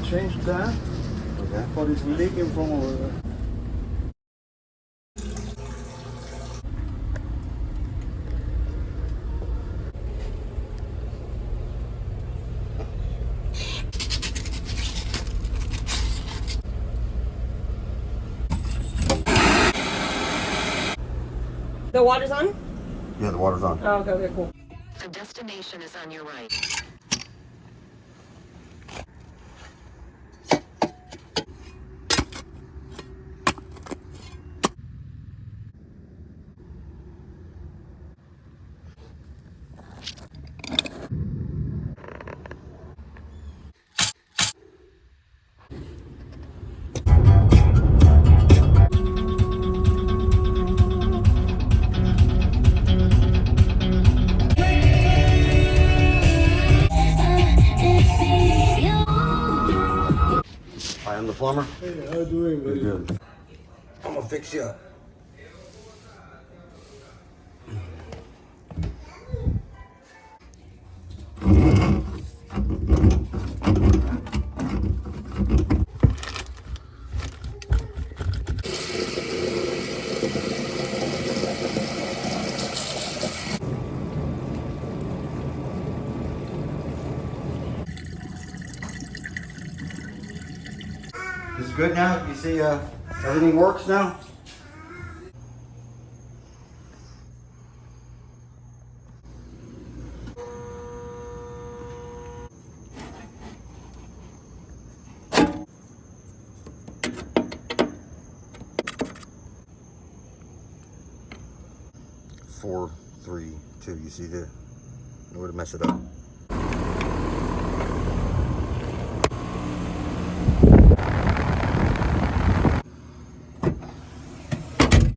can change that, Okay. but it's leaking from over there. The water's on? Yeah, the water's on. Oh, okay, cool. The destination is on your right. I am the plumber. Hey, how you doing? Good, good. I'm gonna fix you up. This is good now? You see everything works now? Four, three, two. You see the, nowhere to mess it up.